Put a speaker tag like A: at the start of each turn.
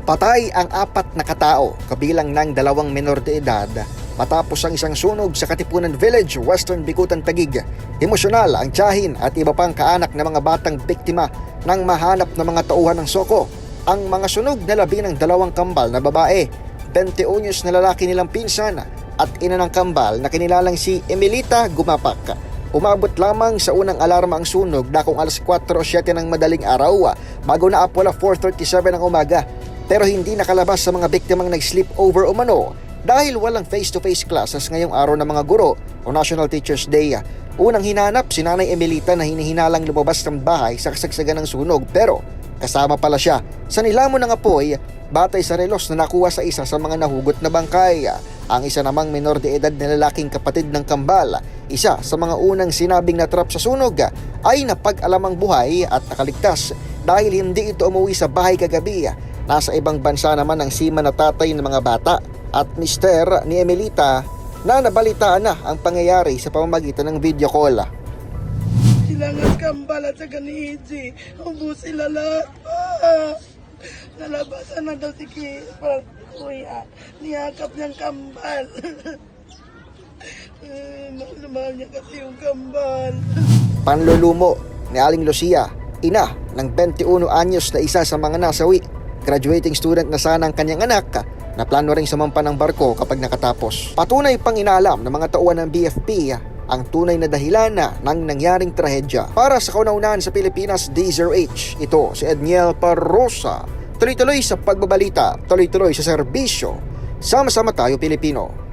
A: Patay ang 4 na katao, kabilang ng 2 menor de edad, matapos ang isang sunog sa Katipunan Village, Western Bicutan, Taguig. Emosyonal ang tiyahin at iba pang kaanak ng mga batang biktima ng mahanap na mga tauhan ng Soko. Ang mga sunog na labi ng 2 kambal na babae, 20 anyos na lalaki nilang pinsan at ina ng kambal na kinilalang si Emilita Gumapak. Umabot lamang sa unang alarma ang sunog na kung alas 4:07 ng madaling araw bago naapo 4:37 ng umaga. Pero hindi nakalabas sa mga biktimang nag-sleep over umano dahil walang face-to-face classes ngayong araw ng mga guro o National Teachers Day. Unang hinanap si Nanay Emilita na hinihinalang lumabas ng bahay sa kasagsagan ng sunog, pero kasama pala siya sa nilamon ng apoy batay sa relos na nakuha sa isa sa mga nahugot na bangkay. Ang isa namang menor de edad na lalaking kapatid ng kambal, isa sa mga unang sinabing natrap sa sunog, ay napag-alamang buhay at nakaligtas dahil hindi ito umuwi sa bahay kagabi. Nasa ibang bansa naman ang sima na tatay ng mga bata at mister ni Emilita na nabalitaan na ang pangyayari sa pamamagitan ng video call.
B: Silangan kambal at saka ni EJ, ubo sila lahat. Nalabasan na daw si Kipag, kuya. Niyakap niyang kambal. Mahal niya kasi yung kambal.
A: Panlulumo ni Aling Lucia, ina ng 21 anyos na isa sa mga nasawi. Graduating student na sana ang kanyang anak na plano ring sumampa ng barko kapag nakatapos. Patunay pang inaalam ng mga tauhan ng BFP ang tunay na dahilan ng nangyaring trahedya. Para sa kauna-unahan sa Pilipinas, D0H, ito si Edniel Parrosa. Tuloy-tuloy sa pagbabalita, tuloy-tuloy sa serbisyo. Sama-sama tayo Pilipino.